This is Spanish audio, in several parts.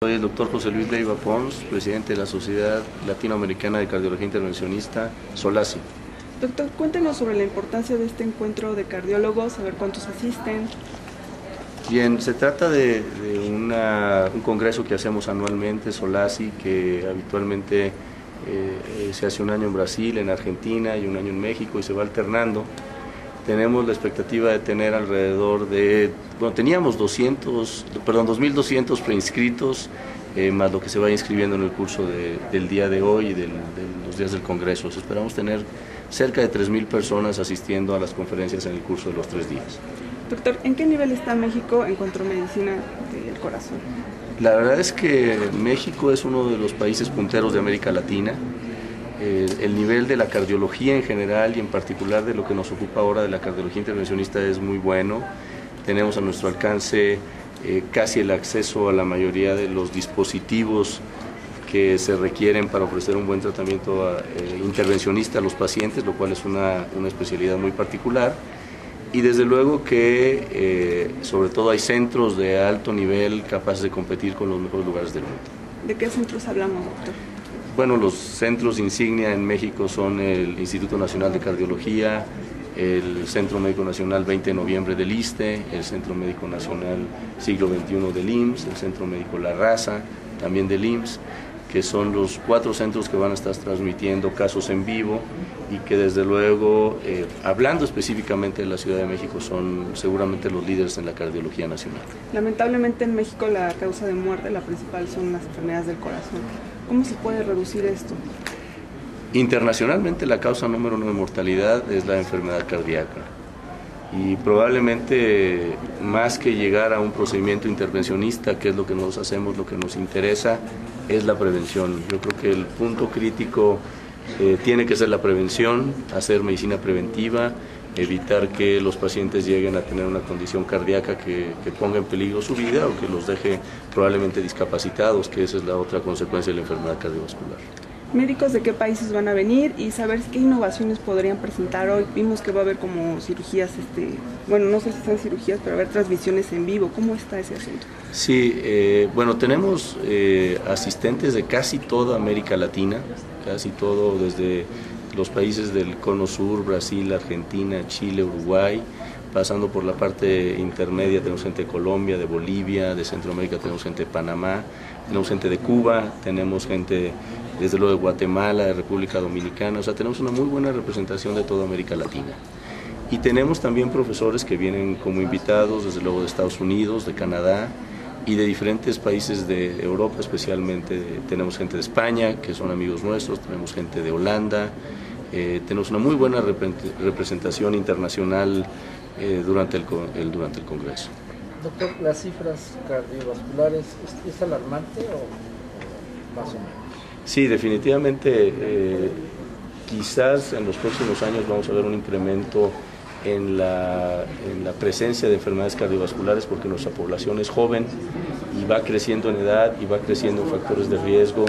Soy el doctor José Luis Leiva Pons, presidente de la Sociedad Latinoamericana de Cardiología Intervencionista, SOLACI. Doctor, cuéntenos sobre la importancia de este encuentro de cardiólogos, a ver cuántos asisten. Bien, se trata de un congreso que hacemos anualmente, SOLACI, que habitualmente se hace un año en Brasil, en Argentina y un año en México y se va alternando. Tenemos la expectativa de tener alrededor de, teníamos 2.200 preinscritos, más lo que se va inscribiendo en el curso del día de hoy y de los días del Congreso. Esperamos tener cerca de 3.000 personas asistiendo a las conferencias en el curso de los 3 días. Doctor, ¿en qué nivel está México en cuanto a medicina del corazón? La verdad es que México es uno de los países punteros de América Latina. El nivel de la cardiología en general y en particular de lo que nos ocupa ahora de la cardiología intervencionista es muy bueno. Tenemos a nuestro alcance casi el acceso a la mayoría de los dispositivos que se requieren para ofrecer un buen tratamiento intervencionista a los pacientes, lo cual es una especialidad muy particular. Y desde luego que sobre todo hay centros de alto nivel capaces de competir con los mejores lugares del mundo. ¿De qué centros hablamos, doctor? Bueno, los centros insignia en México son el Instituto Nacional de Cardiología, el Centro Médico Nacional 20 de Noviembre del ISSSTE, el Centro Médico Nacional Siglo XXI del IMSS, el Centro Médico La Raza, también del IMSS, que son los 4 centros que van a estar transmitiendo casos en vivo y que desde luego, hablando específicamente de la Ciudad de México, son seguramente los líderes en la cardiología nacional. Lamentablemente en México la causa de muerte, la principal, son las enfermedades del corazón. ¿Cómo se puede reducir esto? Internacionalmente la causa número 1 de mortalidad es la enfermedad cardíaca y probablemente más que llegar a un procedimiento intervencionista, que es lo que nosotros hacemos, lo que nos interesa es la prevención. Yo creo que el punto crítico tiene que ser la prevención, hacer medicina preventiva, evitar que los pacientes lleguen a tener una condición cardíaca que ponga en peligro su vida o que los deje probablemente discapacitados, que esa es la otra consecuencia de la enfermedad cardiovascular. ¿Médicos de qué países van a venir y saber qué innovaciones podrían presentar hoy? Vimos que va a haber como cirugías, bueno, no sé si son cirugías, pero va a haber transmisiones en vivo. ¿Cómo está ese asunto? Sí, bueno, tenemos asistentes de casi toda América Latina, casi todo, desde los países del Cono Sur, Brasil, Argentina, Chile, Uruguay, pasando por la parte intermedia tenemos gente de Colombia, de Bolivia, de Centroamérica tenemos gente de Panamá, tenemos gente de Cuba, tenemos gente desde luego de Guatemala, de República Dominicana, o sea, tenemos una muy buena representación de toda América Latina. Y tenemos también profesores que vienen como invitados, desde luego de Estados Unidos, de Canadá y de diferentes países de Europa, especialmente tenemos gente de España, que son amigos nuestros, tenemos gente de Holanda, tenemos una muy buena representación internacional durante el Congreso. Doctor, ¿las cifras cardiovasculares es alarmante o más o menos? Sí, definitivamente, quizás en los próximos años vamos a ver un incremento en la presencia de enfermedades cardiovasculares porque nuestra población es joven y va creciendo en edad y va creciendo en factores de riesgo,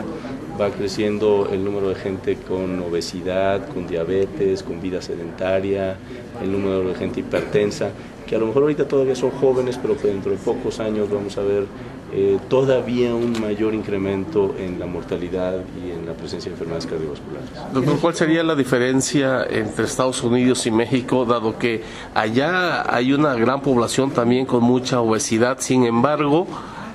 va creciendo el número de gente con obesidad, con diabetes, con vida sedentaria, el número de gente hipertensa, que a lo mejor ahorita todavía son jóvenes, pero que dentro de pocos años vamos a ver todavía un mayor incremento en la mortalidad y en la presencia de enfermedades cardiovasculares. Doctor, ¿cuál sería la diferencia entre Estados Unidos y México, dado que allá hay una gran población también con mucha obesidad? Sin embargo,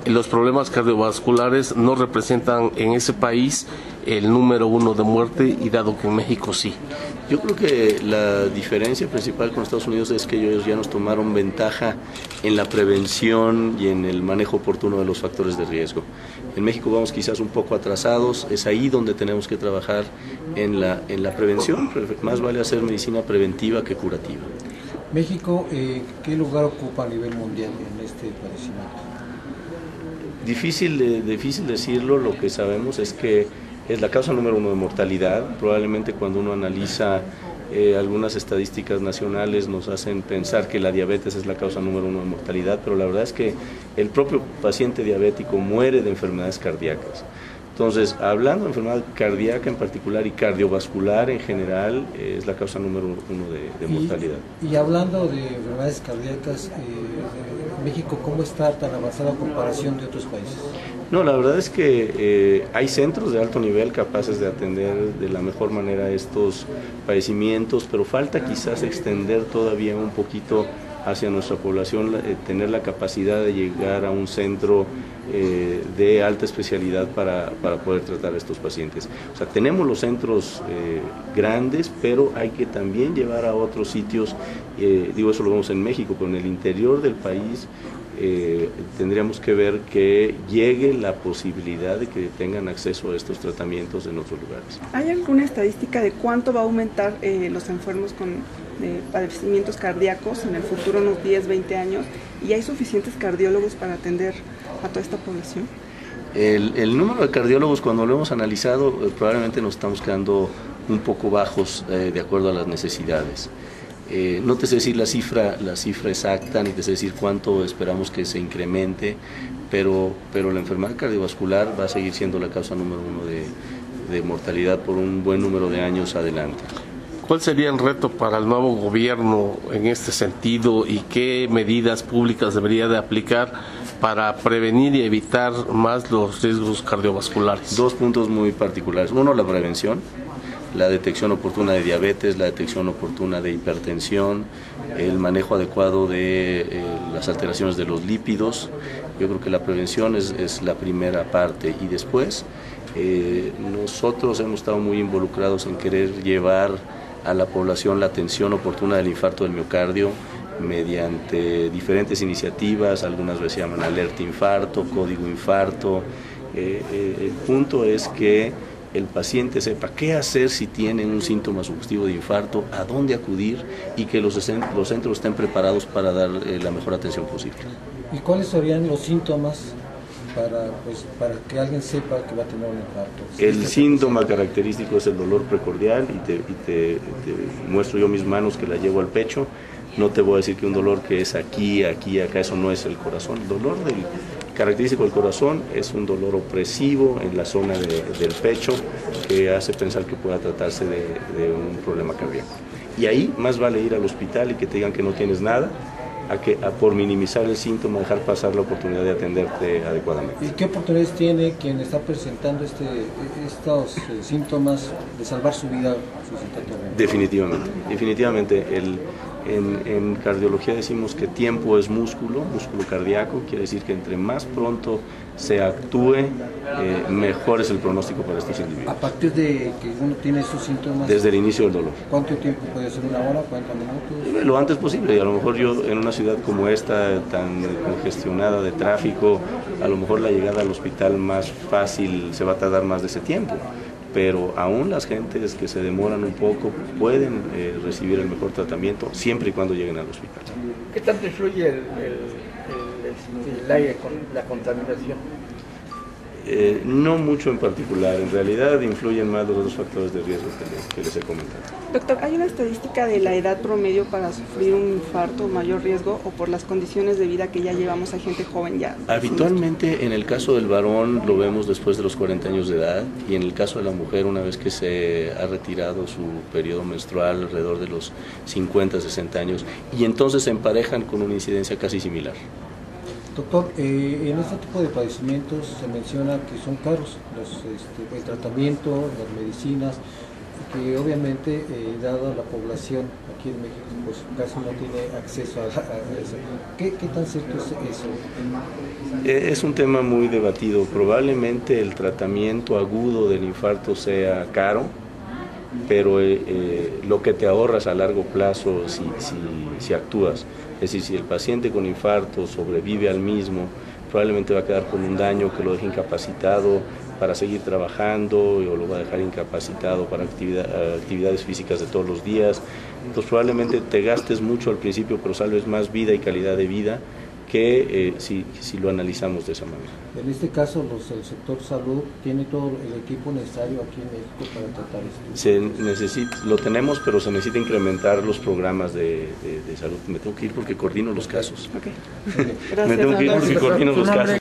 los problemas cardiovasculares no representan en ese país el número 1 de muerte, y dado que en México sí. Yo creo que la diferencia principal con Estados Unidos es que ellos ya nos tomaron ventaja en la prevención y en el manejo oportuno de los factores de riesgo. En México vamos quizás un poco atrasados, es ahí donde tenemos que trabajar en la prevención. Más vale hacer medicina preventiva que curativa. México, ¿qué lugar ocupa a nivel mundial en este padecimiento? Difícil decirlo. Lo que sabemos es que es la causa número 1 de mortalidad. Probablemente cuando uno analiza algunas estadísticas nacionales nos hacen pensar que la diabetes es la causa número 1 de mortalidad, pero la verdad es que el propio paciente diabético muere de enfermedades cardíacas. Entonces, hablando de enfermedad cardíaca en particular y cardiovascular en general, es la causa número 1 de mortalidad. Y hablando de enfermedades cardíacas, México, ¿cómo está tan avanzado en comparación de otros países? No, la verdad es que hay centros de alto nivel capaces de atender de la mejor manera estos padecimientos, pero falta quizás extender todavía un poquito hacia nuestra población, tener la capacidad de llegar a un centro de alta especialidad para poder tratar a estos pacientes. O sea, tenemos los centros grandes, pero hay que también llevar a otros sitios, digo, eso lo vemos en México, pero en el interior del país tendríamos que ver que llegue la posibilidad de que tengan acceso a estos tratamientos en otros lugares. ¿Hay alguna estadística de cuánto va a aumentar los enfermos con padecimientos cardíacos en el futuro, unos 10, 20 años? ¿Y hay suficientes cardiólogos para atender a toda esta población? El número de cardiólogos, cuando lo hemos analizado, probablemente nos estamos quedando un poco bajos de acuerdo a las necesidades. No te sé decir la cifra exacta, ni te sé decir cuánto esperamos que se incremente, pero la enfermedad cardiovascular va a seguir siendo la causa número uno de mortalidad por un buen número de años adelante. ¿Cuál sería el reto para el nuevo gobierno en este sentido y qué medidas públicas debería de aplicar para prevenir y evitar más los riesgos cardiovasculares? Dos puntos muy particulares. Uno, la prevención. La detección oportuna de diabetes, la detección oportuna de hipertensión, el manejo adecuado de las alteraciones de los lípidos. Yo creo que la prevención es la primera parte, y después nosotros hemos estado muy involucrados en querer llevar a la población la atención oportuna del infarto del miocardio mediante diferentes iniciativas, algunas veces se llaman alerta infarto, código infarto. El punto es que el paciente sepa qué hacer si tiene un síntoma sugestivo de infarto, a dónde acudir, y que los centros estén preparados para dar la mejor atención posible. ¿Y cuáles serían los síntomas para que alguien sepa que va a tener un infarto? El síntoma característico es el dolor precordial, y te muestro yo mis manos que la llevo al pecho. No te voy a decir que un dolor que es aquí, acá, eso no es el corazón. El dolor característico del corazón es un dolor opresivo en la zona del pecho que hace pensar que pueda tratarse de un problema cardíaco. Y ahí más vale ir al hospital y que te digan que no tienes nada, a por minimizar el síntoma, dejar pasar la oportunidad de atenderte adecuadamente. ¿Y qué oportunidades tiene quien está presentando estos síntomas de salvar su vida suscitatoriamente? Definitivamente. En cardiología decimos que tiempo es músculo cardíaco, quiere decir que entre más pronto se actúe, mejor es el pronóstico para estos individuos. A partir de que uno tiene esos síntomas, desde el inicio del dolor. ¿cuánto tiempo puede ser? ¿1 hora? ¿40 minutos? Lo antes posible, y a lo mejor yo en una ciudad como esta, tan congestionada de tráfico, a lo mejor la llegada al hospital más fácil se va a tardar más de ese tiempo. Pero aún las gentes que se demoran un poco pueden recibir el mejor tratamiento siempre y cuando lleguen al hospital. ¿Qué tanto influye el aire con la contaminación? No mucho en particular, en realidad influyen más los dos factores de riesgo que les he comentado. Doctor, ¿hay una estadística de la edad promedio para sufrir un infarto, mayor riesgo, o por las condiciones de vida que ya llevamos a gente joven ya? Habitualmente en el caso del varón lo vemos después de los 40 años de edad, y en el caso de la mujer una vez que se ha retirado su periodo menstrual alrededor de los 50, 60 años, y entonces se emparejan con una incidencia casi similar. Doctor, en este tipo de padecimientos se menciona que son caros el tratamiento, las medicinas, que obviamente, dada la población aquí en México, pues casi no tiene acceso a eso. ¿Qué tan cierto es eso? Es un tema muy debatido. Probablemente el tratamiento agudo del infarto sea caro, pero lo que te ahorras a largo plazo si actúas. Es decir, si el paciente con infarto sobrevive al mismo, probablemente va a quedar con un daño que lo deje incapacitado para seguir trabajando, o lo va a dejar incapacitado para actividades físicas de todos los días. Entonces probablemente te gastes mucho al principio, pero salves más vida y calidad de vida que si lo analizamos de esa manera. En este caso, el sector salud tiene todo el equipo necesario aquí en México para tratar esto. Lo tenemos, pero se necesita incrementar los programas de salud. Me tengo que ir porque coordino los casos. Okay. Gracias, Me tengo que ir porque coordino los casos.